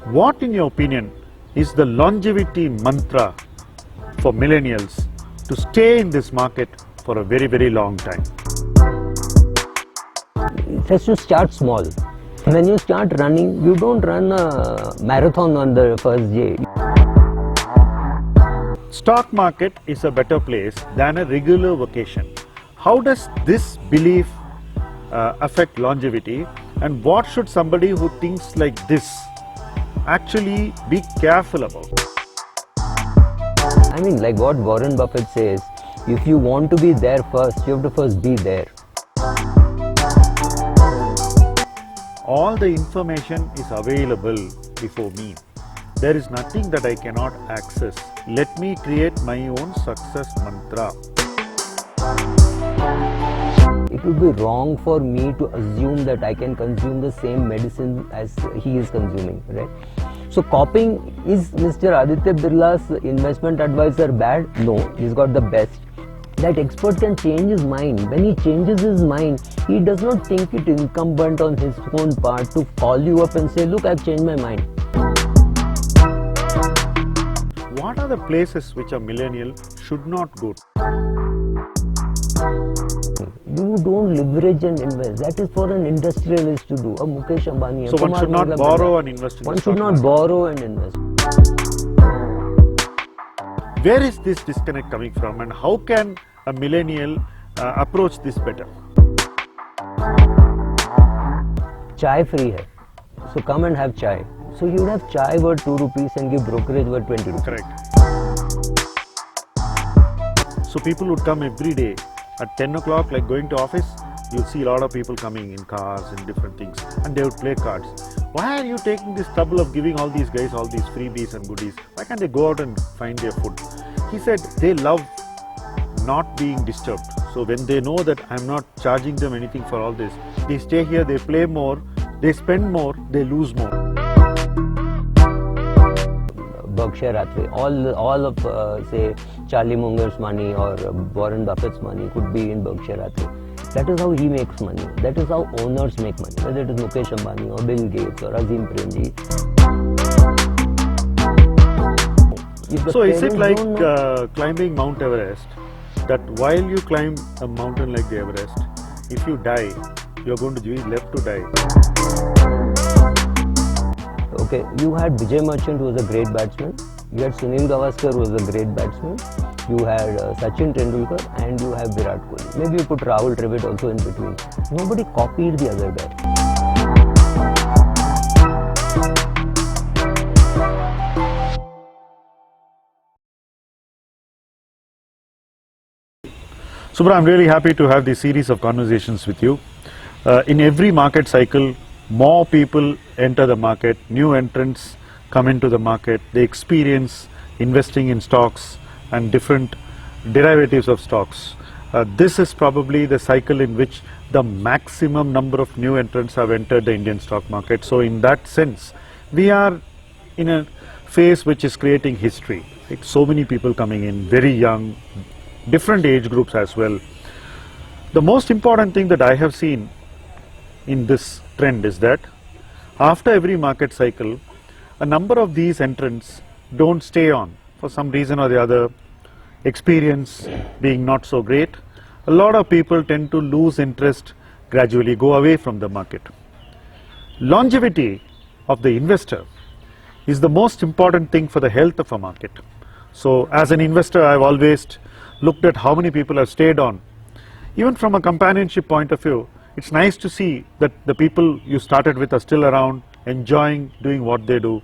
What, in your opinion, is the longevity mantra for millennials to stay in this market for a very, very long time? It has to start small. When you start running, you don't run a marathon on the first day. Stock market is a better place than a regular vacation. How does this belief affect longevity, and what should somebody who thinks like this actually be careful about? I mean, like what Warren Buffett says, if you want to be there first, you have to first be there. All the information is available before me. There is nothing that I cannot access. Let me create my own success mantra. It would be wrong for me to assume that I can consume the same medicine as he is consuming, right? So copying, is Mr. Aditya Birla's investment advisor bad? No, he's got the best. That expert can change his mind. When he changes his mind, he does not think it incumbent on his own part to call you up and say, look, I've changed my mind. What are the places which a millennial should not go to? You don't leverage and invest. That is for an industrialist to do. A Mukesh Ambani. So one should not borrow and invest in the stock market. One should not borrow and invest. Where is this disconnect coming from, and how can a millennial approach this better? Chai free hai. So come and have chai. So you would have chai worth 2 rupees and give brokerage worth 20 rupees. Correct. So people would come every day at 10 o'clock, like going to office. You'll see a lot of people coming in cars and different things, and they would play cards. Why are you taking this trouble of giving all these guys all these freebies and goodies? Why can't they go out and find their food? He said they love not being disturbed. So when they know that I'm not charging them anything for all this, they stay here, they play more, they spend more, they lose more. Berkshire Hathaway, all of say Charlie Munger's money or Warren Buffett's money could be in Berkshire Hathaway. That is how he makes money. That is how owners make money, whether it is Mukesh Ambani or Bill Gates or Azim Premji. So is it like climbing Mount Everest, that while you climb a mountain like the Everest, if you die, you're going to be left to die? Okay, you had Vijay Merchant, who was a great batsman. You had Sunil Gavaskar, who was a great batsman. You had Sachin Tendulkar, and you have Virat Kohli. Maybe you put Rahul Dravid also in between. Nobody copied the other guy. Subra, I'm really happy to have this series of conversations with you. In every market cycle, more people enter the market, new entrants come into the market, they experience investing in stocks and different derivatives of stocks. This is probably the cycle in which the maximum number of new entrants have entered the Indian stock market. So in that sense, we are in a phase which is creating history. Like so many people coming in, very young, different age groups as well. The most important thing that I have seen in this trend is that after every market cycle, a number of these entrants don't stay on for some reason or the other, experience being not so great. A lot of people tend to lose interest, gradually go away from the market. Longevity of the investor is the most important thing for the health of a market. So as an investor, I've always looked at how many people have stayed on. Even from a companionship point of view, it's nice to see that the people you started with are still around, enjoying doing what they do,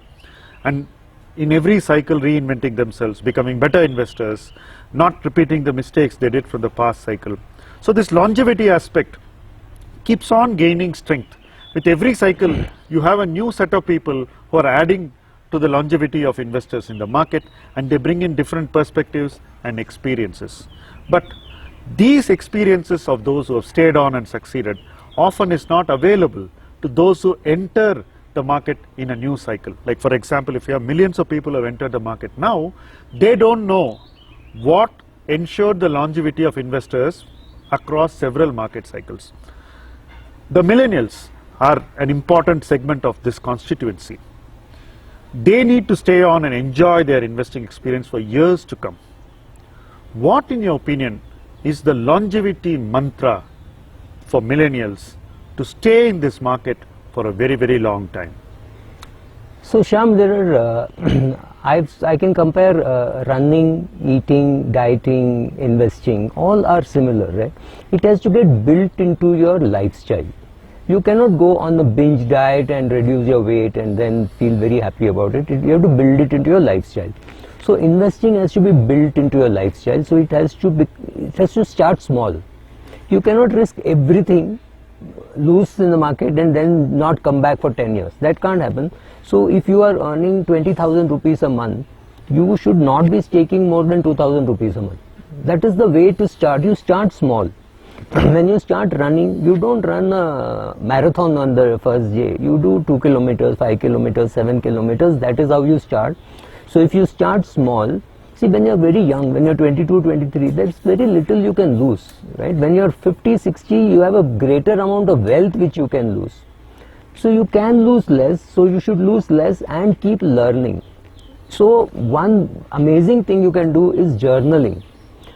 and in every cycle reinventing themselves, becoming better investors, not repeating the mistakes they did from the past cycle. So this longevity aspect keeps on gaining strength. With every cycle, you have a new set of people who are adding to the longevity of investors in the market, and they bring in different perspectives and experiences. But these experiences of those who have stayed on and succeeded often is not available to those who enter the market in a new cycle. Like for example, if you have millions of people who have entered the market now, they don't know what ensured the longevity of investors across several market cycles. The millennials are an important segment of this constituency. they need to stay on and enjoy their investing experience for years to come. What, in your opinion, is the longevity mantra for millennials to stay in this market for a very, very long time? So Shyam, there are, I can compare running, eating, dieting, investing, all are similar, right? It has to get built into your lifestyle. You cannot go on a binge diet and reduce your weight and then feel very happy about it. You have to build it into your lifestyle. So investing has to be built into your lifestyle. So it has to start small. You cannot risk everything, lose in the market and then not come back for 10 years. That can't happen. So if you are earning 20,000 rupees a month, you should not be staking more than 2,000 rupees a month. That is the way to start. You start small. When you start running, you don't run a marathon on the first day. You do 2 kilometers, 5 kilometers, 7 kilometers. That is how you start. So if you start small, see, when you are very young, when you are 22, 23, there's very little you can lose, right? When you are 50, 60, you have a greater amount of wealth which you can lose. So you can lose less, so you should lose less and keep learning. So one amazing thing you can do is journaling.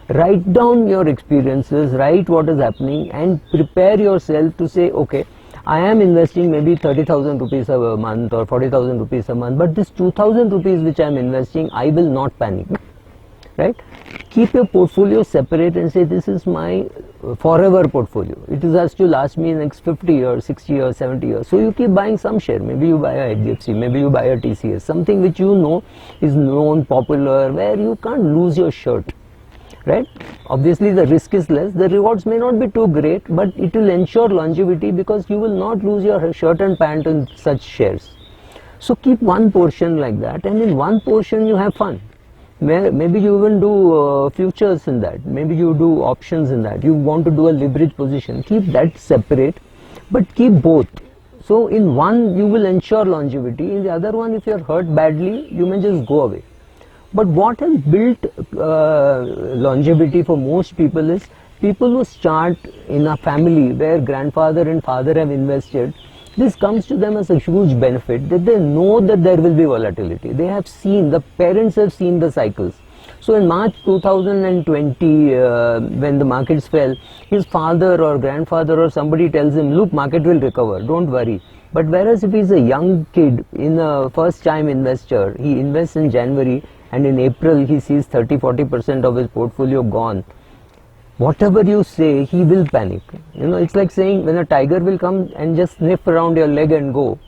Write down your experiences, write what is happening and prepare yourself to say, okay, I am investing maybe 30,000 rupees a month or 40,000 rupees a month, but this 2,000 rupees which I am investing, I will not panic, right? Keep your portfolio separate and say, this is my forever portfolio. It has to last me next 50 years, 60 years, 70 years. So you keep buying some share. Maybe you buy a HDFC, maybe you buy a TCS, something which you know is known, popular, where you can't lose your shirt. Right? Obviously the risk is less, the rewards may not be too great, but it will ensure longevity because you will not lose your shirt and pant in such shares. So keep one portion like that, and in one portion you have fun. Maybe you even do futures in that, maybe you do options in that, you want to do a leverage position, keep that separate, but keep both. So in one you will ensure longevity, in the other one if you are hurt badly, you may just go away. But what has built longevity for most people is people who start in a family where grandfather and father have invested. This comes to them as a huge benefit that they know that there will be volatility. They have seen, the parents have seen the cycles. So in March 2020, when the markets fell, his father or grandfather or somebody tells him, look, market will recover, don't worry. But whereas if he's a young kid, in a first time investor, he invests in January, and in April he sees 30-40% of his portfolio gone. Whatever you say, he will panic. You know, it's like saying when a tiger will come and just sniff around your leg and go.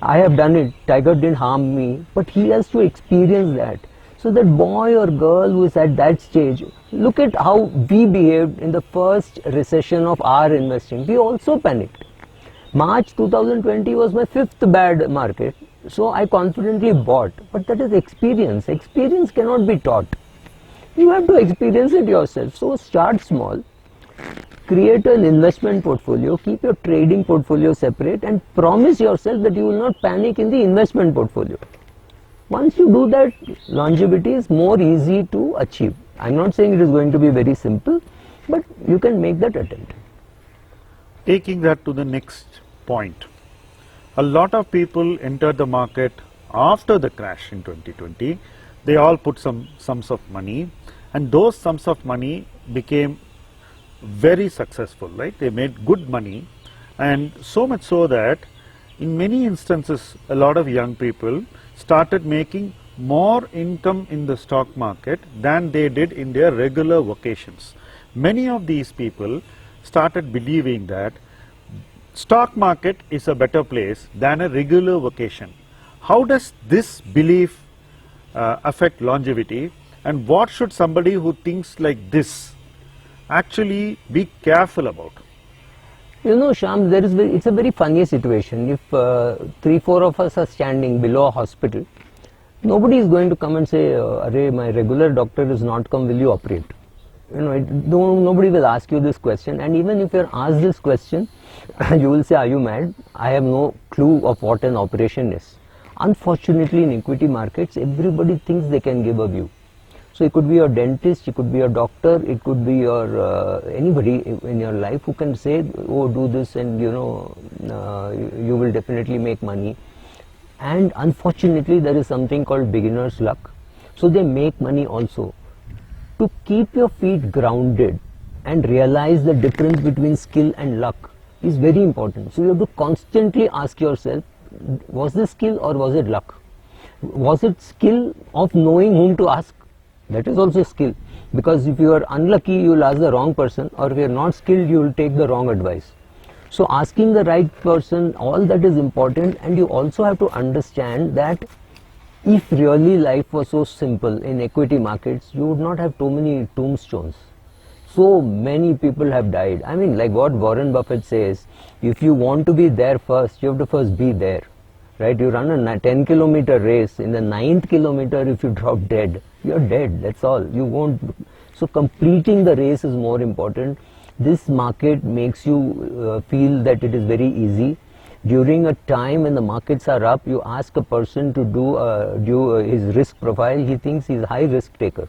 I have done it, tiger didn't harm me, but he has to experience that. So that boy or girl who is at that stage, look at how we behaved in the first recession of our investing. We also panicked. March 2020 was my fifth bad market. So I confidently bought, but that is experience. Experience cannot be taught. You have to experience it yourself. So start small, create an investment portfolio, keep your trading portfolio separate and promise yourself that you will not panic in the investment portfolio. Once you do that, longevity is more easy to achieve. I'm not saying it is going to be very simple, but you can make that attempt. Taking that to the next point. A lot of people entered the market after the crash in 2020. They all put some sums of money, and those sums of money became very successful, right? They made good money, and so much so that in many instances a lot of young people started making more income in the stock market than they did in their regular vocations. Many of these people started believing that stock market is a better place than a regular vocation. How does this belief affect longevity, and what should somebody who thinks like this actually be careful about? You know, Shyam, it's a very funny situation. If 3-4 of us are standing below a hospital, nobody is going to come and say, "Arey, my regular doctor is not come, will you operate?" You know, nobody will ask you this question, and even if you're asked this question, you will say, "Are you mad? I have no clue of what an operation is." Unfortunately, in equity markets, everybody thinks they can give a view. So it could be your dentist, it could be your doctor, it could be your anybody in your life who can say, "Oh, do this, and you know, you will definitely make money." and unfortunately there is something called beginner's luck. So they make money also. To keep your feet grounded and realize the difference between skill and luck is very important. So you have to constantly ask yourself, was this skill or was it luck? Was it skill of knowing whom to ask? That is also skill, because if you are unlucky you will ask the wrong person, or if you are not skilled you will take the wrong advice. So asking the right person, all that is important. And you also have to understand that if really life was so simple in equity markets, you would not have too many tombstones. So many people have died. I mean, like what Warren Buffett says, if you want to be there first, you have to first be there. Right? You run a 10-kilometer race. In the 9th kilometer, if you drop dead, you're dead. That's all. You won't. So completing the race is more important. This market makes you feel that it is very easy. During a time when the markets are up, you ask a person to do his risk profile. He thinks he's a high risk taker.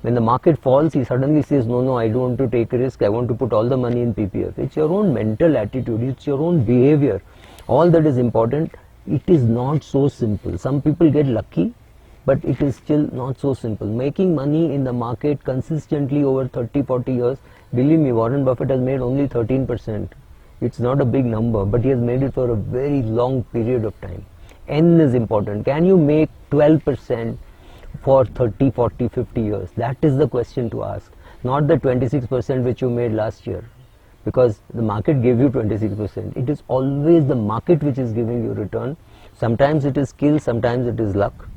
When the market falls, he suddenly says, no, I don't want to take a risk. I want to put all the money in PPF. It's your own mental attitude. It's your own behavior. All that is important. It is not so simple. Some people get lucky, but it is still not so simple. Making money in the market consistently over 30-40 years, believe me, Warren Buffett has made only 13%. It's not a big number, but he has made it for a very long period of time. N is important. Can you make 12% for 30, 40, 50 years? That is the question to ask. Not the 26% which you made last year. Because the market gave you 26%. It is always the market which is giving you return. Sometimes it is skill, sometimes it is luck.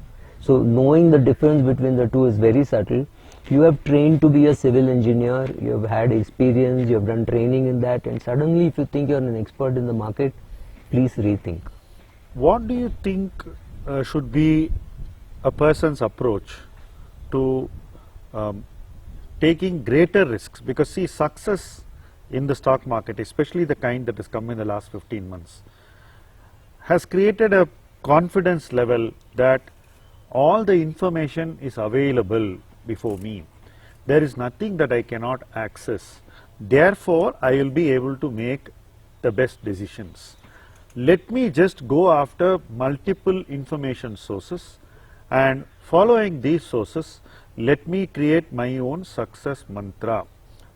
So knowing the difference between the two is very subtle. You have trained to be a civil engineer, you have had experience, you have done training in that, and suddenly if you think you are an expert in the market, please rethink. What do you think should be a person's approach to taking greater risks? Because see, success in the stock market, especially the kind that has come in the last 15 months, has created a confidence level that all the information is available before me. There is nothing that I cannot access. Therefore, I will be able to make the best decisions. Let me just go after multiple information sources, and following these sources, let me create my own success mantra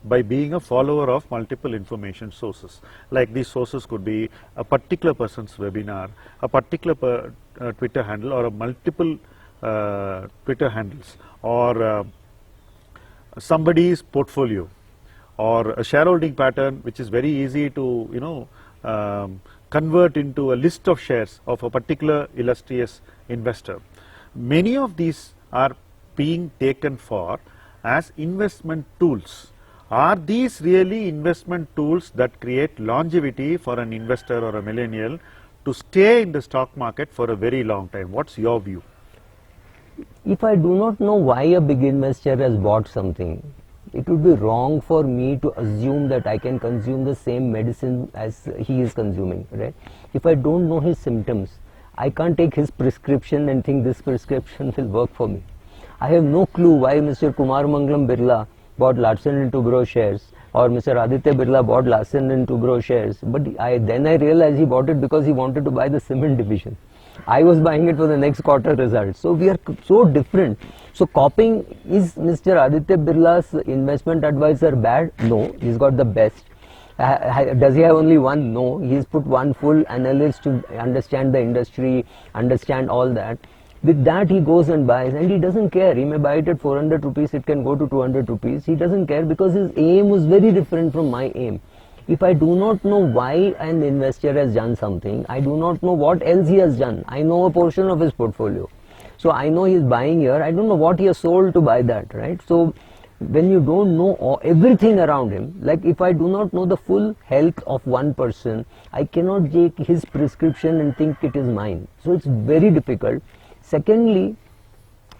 by being a follower of multiple information sources. Like these sources could be a particular person's webinar, a particular Twitter handle, or a multiple Twitter handles, or somebody's portfolio, or a shareholding pattern which is very easy to convert into a list of shares of a particular illustrious investor. Many of these are being taken for as investment tools. Are these really investment tools that create longevity for an investor or a millennial to stay in the stock market for a very long time? What's your view? If I do not know why a big investor has bought something, it would be wrong for me to assume that I can consume the same medicine as he is consuming, right? If I don't know his symptoms, I can't take his prescription and think this prescription will work for me. I have no clue why Mr. Kumar Mangalam Birla bought Larsen & Toubro shares, or Mr. Aditya Birla bought Larsen & Toubro shares, but then I realized he bought it because he wanted to buy the cement division. I was buying it for the next quarter results. So we are so different. So copying, is Mr. Aditya Birla's investment advisor bad? No, he's got the best. Does he have only one? No, he's put one full analyst to understand the industry, understand all that. With that he goes and buys, and he doesn't care. He may buy it at 400 rupees, it can go to 200 rupees. He doesn't care because his aim was very different from my aim. If I do not know why an investor has done something, I do not know what else he has done. I know a portion of his portfolio. So I know he is buying here, I don't know what he has sold to buy that, right? So when you don't know everything around him, like if I do not know the full health of one person, I cannot take his prescription and think it is mine. So it's very difficult. Secondly,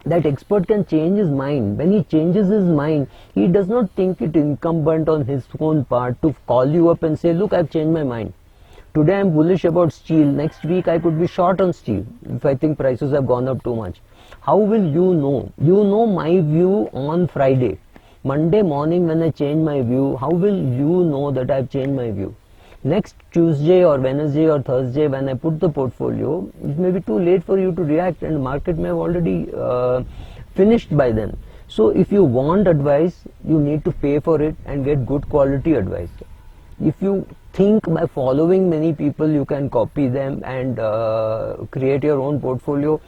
that expert can change his mind. When he changes his mind, he does not think it incumbent on his own part to call you up and say, look, I've changed my mind. Today I'm bullish about steel. Next week I could be short on steel if I think prices have gone up too much. How will you know? You know my view on Friday. Monday morning when I change my view, how will you know that I've changed my view? Next Tuesday or Wednesday or Thursday when I put the portfolio, it may be too late for you to react and the market may have already finished by then. So if you want advice, you need to pay for it and get good quality advice. If you think by following many people you can copy them and create your own portfolio,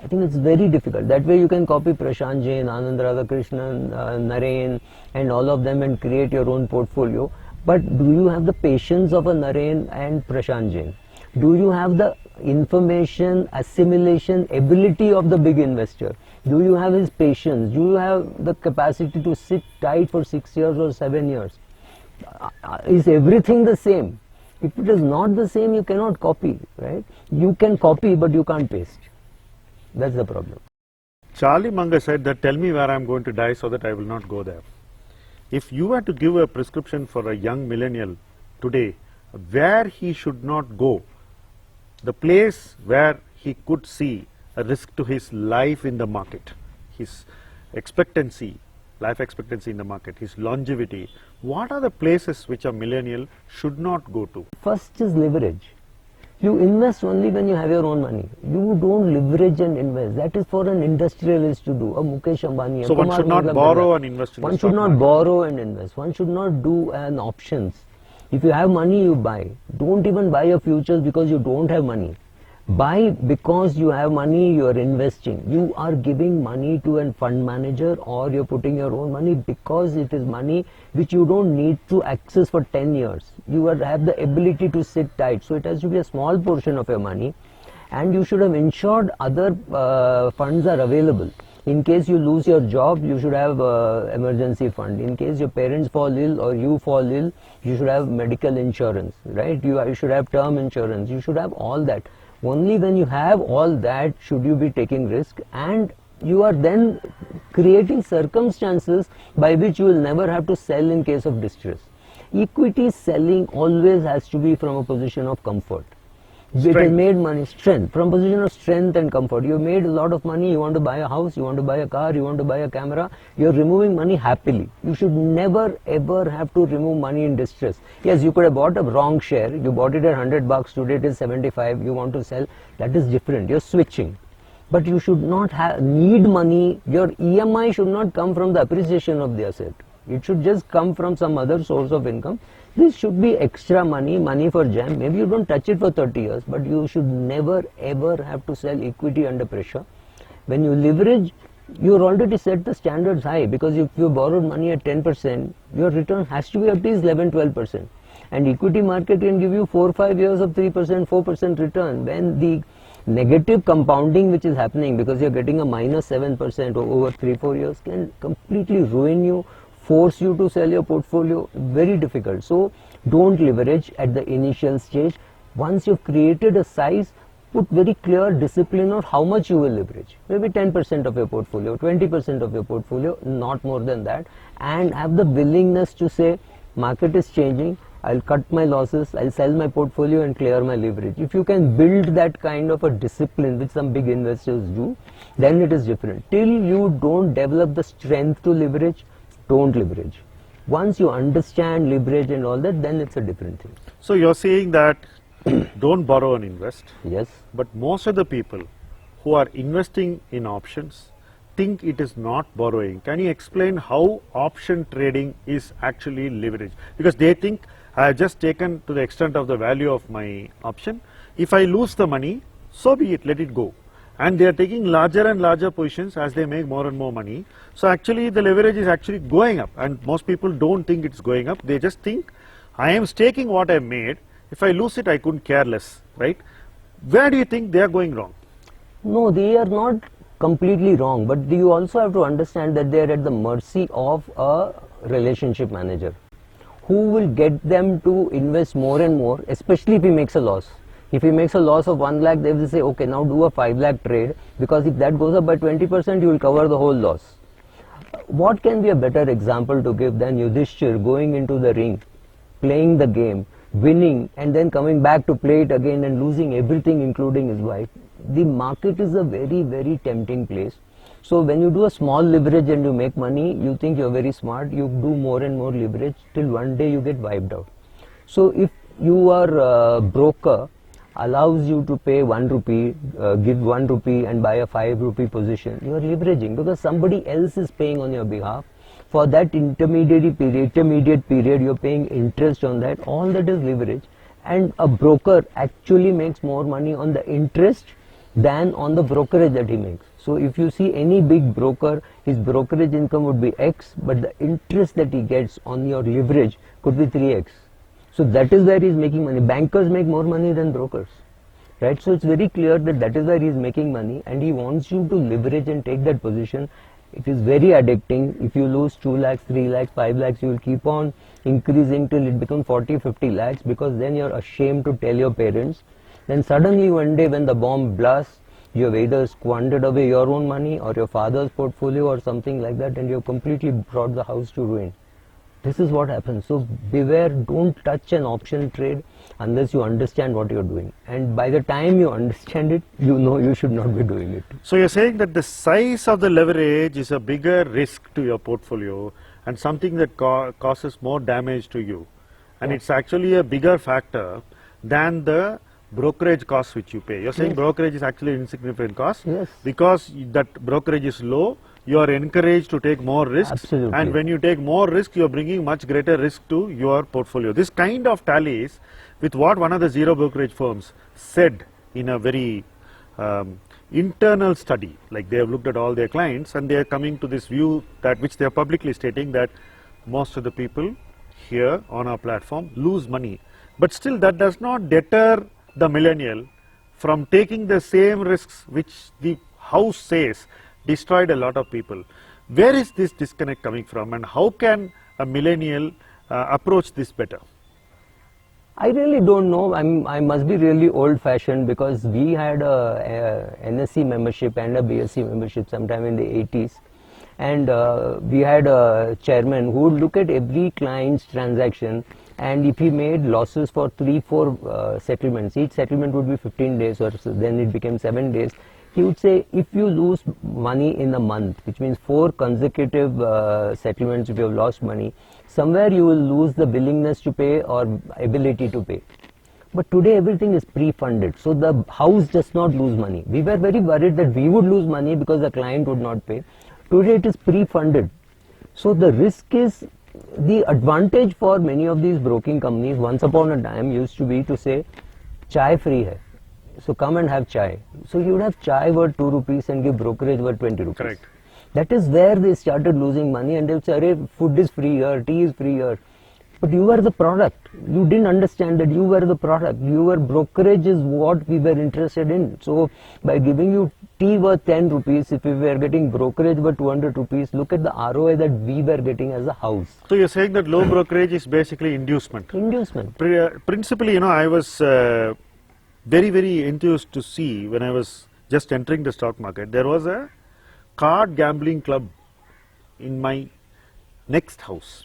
I think it's very difficult. That way you can copy Prashant Jain, Anand Radhakrishnan, Naren and all of them and create your own portfolio. But do you have the patience of a Naren and Prashant Jain? Do you have the information assimilation ability of the big investor? Do you have his patience? Do you have the capacity to sit tight for 6 years or 7 years? Is everything the same? If it is not the same, you cannot copy, right? You can copy, but you can't paste. That's the problem. Charlie Munger said that tell me where I'm going to die so that I will not go there. If you had to give a prescription for a young millennial today, where he should not go, the place where he could see a risk to his life in the market, his expectancy, life expectancy in the market, his longevity, what are the places which a millennial should not go to? First is leverage. You invest only when you have your own money. You don't leverage and invest. That is for an industrialist to do, a Mukesh Ambani. So one should not borrow and invest in the stock market. One should not borrow and invest. One should not do an options. If you have money, you buy. Don't even buy your futures because you don't have money. Buy because you have money, you are investing. You are giving money to a fund manager or you're putting your own money because it is money which you don't need to access for 10 years. You have the ability to sit tight. So it has to be a small portion of your money and you should have ensured other funds are available. In case you lose your job, you should have emergency fund. In case your parents fall ill or you fall ill, you should have medical insurance, right? You should have term insurance. You should have all that. Only when you have all that should you be taking risk, and you are then creating circumstances by which you will never have to sell in case of distress. Equity selling always has to be from a position of comfort. It has made money, strength, from position of strength and comfort. You made a lot of money, you want to buy a house, you want to buy a car, you want to buy a camera, you are removing money happily. You should never ever have to remove money in distress. Yes, you could have bought a wrong share, you bought it at $100, today it is 75, you want to sell, that is different, you are switching. But you should not need money, your EMI should not come from the appreciation of the asset. It should just come from some other source of income. This should be extra money, money for jam. Maybe you don't touch it for 30 years, but you should never ever have to sell equity under pressure. When you leverage, you already set the standards high, because if you borrowed money at 10%, your return has to be at least 11-12%. And equity market can give you 4-5 years of 3%, 4% return. When the negative compounding which is happening, because you're getting a -7% over 3-4 years, can completely ruin you, force you to sell your portfolio, very difficult. So don't leverage at the initial stage. Once you've created a size, put very clear discipline on how much you will leverage. Maybe 10% of your portfolio, 20% of your portfolio, not more than that. And have the willingness to say, market is changing, I'll cut my losses, I'll sell my portfolio and clear my leverage. If you can build that kind of a discipline, which some big investors do, then it is different. Till you don't develop the strength to leverage, don't leverage. Once you understand leverage and all that, then it's a different thing. So you're saying that don't borrow and invest. Yes. But most of the people who are investing in options think it is not borrowing. Can you explain how option trading is actually leverage? Because they think I have just taken to the extent of the value of my option. If I lose the money, so be it, let it go. And they are taking larger and larger positions as they make more and more money. So actually the leverage is actually going up, and most people don't think it's going up. They just think I am staking what I made. If I lose it, I couldn't care less, right? Where do you think they are going wrong? No, they are not completely wrong, but you also have to understand that they are at the mercy of a relationship manager who will get them to invest more and more, especially if he makes a loss. If he makes a loss of 1 lakh, they will say, okay, now do a 5 lakh trade, because if that goes up by 20%, you will cover the whole loss. What can be a better example to give than Yudhishthir going into the ring, playing the game, winning, and then coming back to play it again and losing everything, including his wife? The market is a very, very tempting place. So when you do a small leverage and you make money, you think you're very smart, you do more and more leverage till one day you get wiped out. So if your broker allows you to pay 1 rupee, give 1 rupee and buy a 5 rupee position, you are leveraging because somebody else is paying on your behalf. For that intermediate period, you are paying interest on that. All that is leverage. And a broker actually makes more money on the interest than on the brokerage that he makes. So if you see any big broker, his brokerage income would be X, but the interest that he gets on your leverage could be 3X. So that is where he is making money. Bankers make more money than brokers, right? So it's very clear that that is where he is making money, and he wants you to leverage and take that position. It is very addicting. If you lose 2 lakhs, 3 lakhs, 5 lakhs, you will keep on increasing till it becomes 40, 50 lakhs, because then you're ashamed to tell your parents. Then suddenly one day when the bomb blasts, you have either squandered away your own money or your father's portfolio or something like that, and you have completely brought the house to ruin. This is what happens. So beware, don't touch an option trade unless you understand what you're doing. And by the time you understand it, you know you should not be doing it. So you're saying that the size of the leverage is a bigger risk to your portfolio and something that causes more damage to you. And it's actually a bigger factor than the brokerage cost which you pay. You're saying brokerage is actually an insignificant cost. Yes. Because that brokerage is low, you are encouraged to take more risks. Absolutely. And when you take more risk, you are bringing much greater risk to your portfolio. This kind of tallies with what one of the zero brokerage firms said in a very internal study. Like they have looked at all their clients and they are coming to this view that which they are publicly stating that most of the people here on our platform lose money. But still that does not deter the millennial from taking the same risks which the house says destroyed a lot of people. Where is this disconnect coming from, and how can a millennial approach this better? I really don't know. I must be really old-fashioned, because we had a NSC membership and a BSc membership sometime in the 80s, and we had a chairman who would look at every client's transaction, and if he made losses for 3-4 settlements, each settlement would be 15 days or so, then it became 7 days. He would say, if you lose money in a month, which means 4 consecutive settlements, if you have lost money, somewhere you will lose the willingness to pay or ability to pay. But today everything is pre-funded, so the house does not lose money. We were very worried that we would lose money because the client would not pay. Today it is pre-funded. So the risk is, the advantage for many of these broking companies once upon a time used to be to say, chai free hai. So come and have chai. So you would have chai worth 2 rupees and give brokerage worth 20 rupees. Correct. That is where they started losing money, and they would say, food is free here, tea is free here. But you were the product. You didn't understand that you were the product. Your brokerage is what we were interested in. So by giving you tea worth 10 rupees, if we were getting brokerage worth 200 rupees, look at the ROI that we were getting as a house. So you're saying that low brokerage is basically inducement. Inducement. Principally, I was very, very enthused to see when I was just entering the stock market, there was a card gambling club in my next house.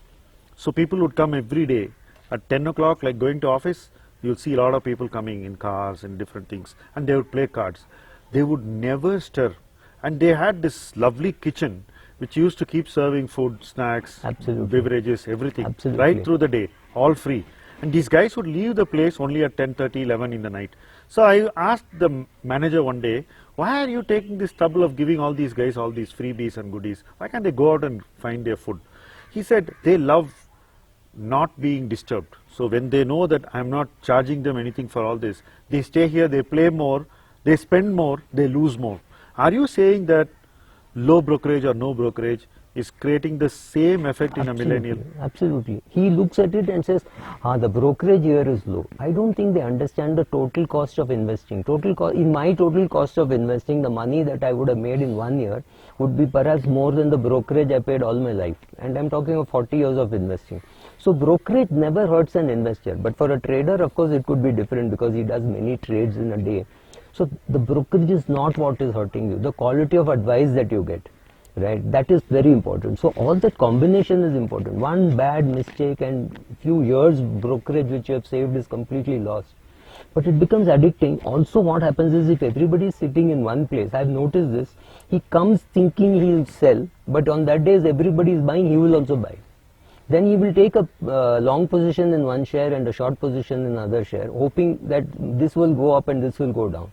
So people would come every day at 10 o'clock, like going to office, you'll see a lot of people coming in cars and different things, and they would play cards. They would never stir, and they had this lovely kitchen which used to keep serving food, snacks, beverages, everything, right through the day, all free. And these guys would leave the place only at 10:30, 11 in the night. So I asked the manager one day, why are you taking this trouble of giving all these guys all these freebies and goodies? Why can't they go out and find their food? He said they love not being disturbed. So when they know that I'm not charging them anything for all this, they stay here, they play more, they spend more, they lose more. Are you saying that low brokerage or no brokerage is creating the same effect in a millennial? Absolutely. He looks at it and says, the brokerage here is low. I don't think they understand the total cost of investing. In my total cost of investing, the money that I would have made in 1 year would be perhaps more than the brokerage I paid all my life. And I'm talking of 40 years of investing. So brokerage never hurts an investor. But for a trader, of course, it could be different because he does many trades in a day. So the brokerage is not what is hurting you. The quality of advice that you get, right? That is very important. So all that combination is important. One bad mistake and few years brokerage which you have saved is completely lost. But it becomes addicting. Also what happens is, if everybody is sitting in one place, I have noticed this, he comes thinking he will sell, but on that day everybody is buying, he will also buy. Then he will take a long position in one share and a short position in another share, hoping that this will go up and this will go down.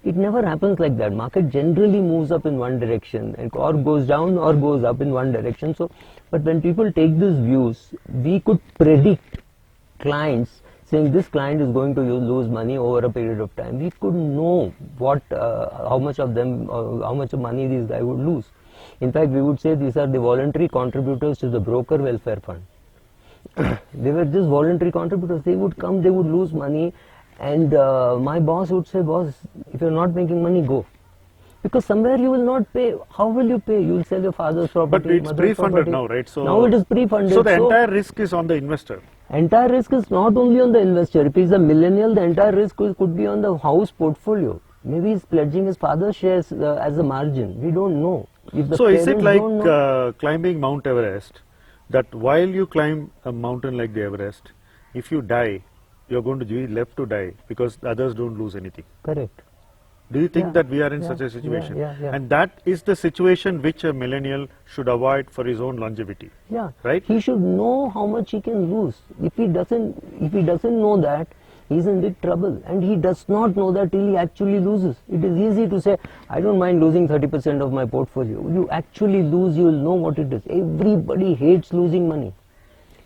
It never happens like that. Market generally moves up in one direction, and or goes down or goes up in one direction. So, but when people take these views, we could predict clients saying this client is going to lose money over a period of time. We could know what, how much of them, how much of money these guys would lose. In fact, we would say these are the voluntary contributors to the broker welfare fund. They were just voluntary contributors. They would come, they would lose money, and my boss would say, boss, if you're not making money, go. Because somewhere you will not pay. How will you pay? You will sell your father's property. But it's pre-funded now, right? So now it is pre-funded. So the entire risk is on the investor. Entire risk is not only on the investor. If he's a millennial, the entire risk could be on the house portfolio. Maybe he's pledging his father's shares as a margin. We don't know. So is it like climbing Mount Everest, that while you climb a mountain like the Everest, if you die, you're going to be left to die because the others don't lose anything? Correct. Do you think that we are in such a situation? Yeah. And that is the situation which a millennial should avoid for his own longevity. Yeah. Right? He should know how much he can lose. If he doesn't know that, he's in big trouble. And he does not know that till he actually loses. It is easy to say, I don't mind losing 30% of my portfolio. You actually lose, you will know what it is. Everybody hates losing money.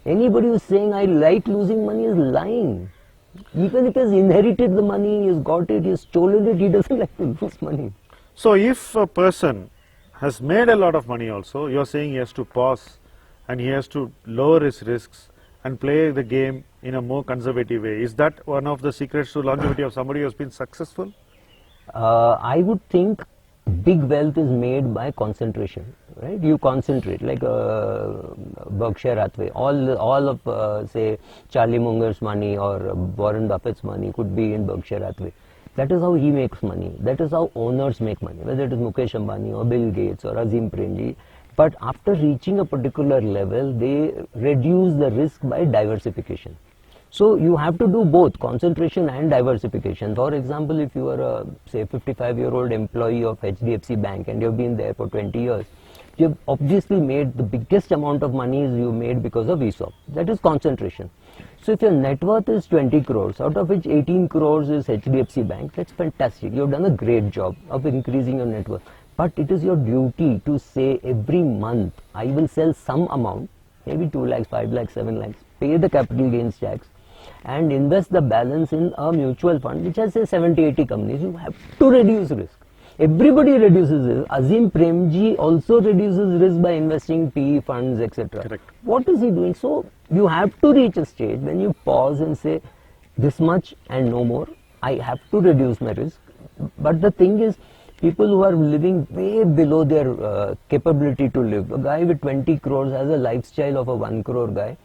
Anybody who is saying, I like losing money, is lying. Even if he has inherited the money, he has got it, he has stolen it, he doesn't like to lose money. So if a person has made a lot of money also, you're saying he has to pause and he has to lower his risks and play the game in a more conservative way. Is that one of the secrets to longevity of somebody who has been successful? I would think big wealth is made by concentration, right? You concentrate, like Berkshire Hathaway. All of say Charlie Munger's money or Warren Buffett's money could be in Berkshire Hathaway. That is how he makes money. That is how owners make money, whether it is Mukesh Ambani or Bill Gates or Azim Premji. But after reaching a particular level, they reduce the risk by diversification. So you have to do both concentration and diversification. For example, if you are a say 55-year-old employee of HDFC Bank and you've been there for 20 years, you've obviously made the biggest amount of money you made because of ESOP. That is concentration. So if your net worth is 20 crores, out of which 18 crores is HDFC Bank, that's fantastic. You've done a great job of increasing your net worth. But it is your duty to say every month, I will sell some amount, maybe 2 lakhs, 5 lakhs, 7 lakhs, pay the capital gains tax, and invest the balance in a mutual fund which has say 70-80 companies. You have to reduce risk. Everybody reduces risk. Azim Premji also reduces risk by investing PE funds, etc. Correct. What is he doing? So you have to reach a stage when you pause and say this much and no more. I have to reduce my risk. But the thing is, people who are living way below their capability to live. A guy with 20 crores has a lifestyle of a 1 crore guy.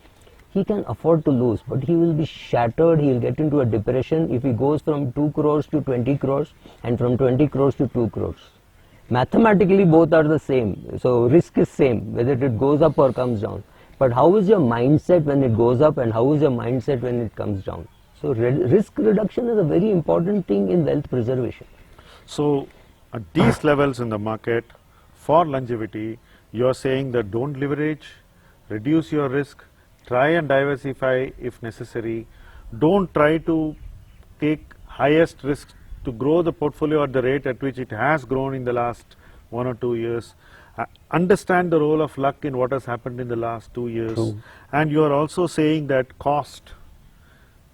He can afford to lose, but he will be shattered. He will get into a depression if he goes from 2 crores to 20 crores and from 20 crores to 2 crores. Mathematically, both are the same. So risk is same, whether it goes up or comes down. But how is your mindset when it goes up and how is your mindset when it comes down? So risk reduction is a very important thing in wealth preservation. So at these levels in the market, for longevity, you're saying that don't leverage, reduce your risk, try and diversify if necessary. Don't try to take highest risk to grow the portfolio at the rate at which it has grown in the last 1 or 2 years. Understand the role of luck in what has happened in the last 2 years. True. And you are also saying that cost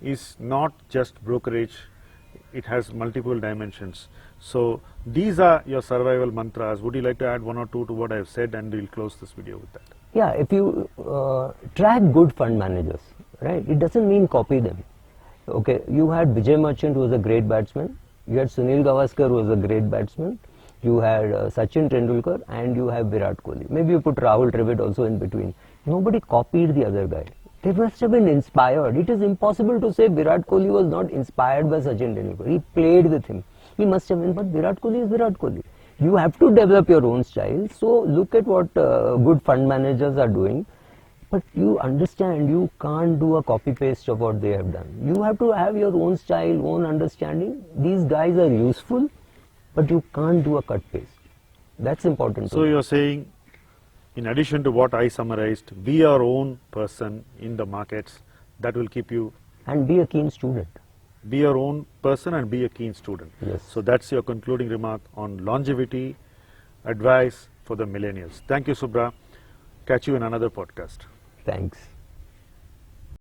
is not just brokerage, it has multiple dimensions. So these are your survival mantras. Would you like to add 1 or 2 to what I have said, and we'll close this video with that? Yeah, if you track good fund managers, right, it doesn't mean copy them. Okay, you had Vijay Merchant, who was a great batsman, you had Sunil Gavaskar, who was a great batsman, you had Sachin Tendulkar, and you have Virat Kohli. Maybe you put Rahul Dravid also in between. Nobody copied the other guy. They must have been inspired. It is impossible to say Virat Kohli was not inspired by Sachin Tendulkar. He played with him. He must have been, but Virat Kohli is Virat Kohli. You have to develop your own style. So look at what good fund managers are doing. But you understand, you can't do a copy paste of what they have done. You have to have your own style, own understanding. These guys are useful, but you can't do a cut paste. That's important. So you're saying in addition to what I summarized, be your own person in the markets. That will keep you. And be a keen student. Be your own person and be a keen student. Yes. So that's your concluding remark on longevity advice for the millennials. Thank you, Subra. Catch you in another podcast. Thanks.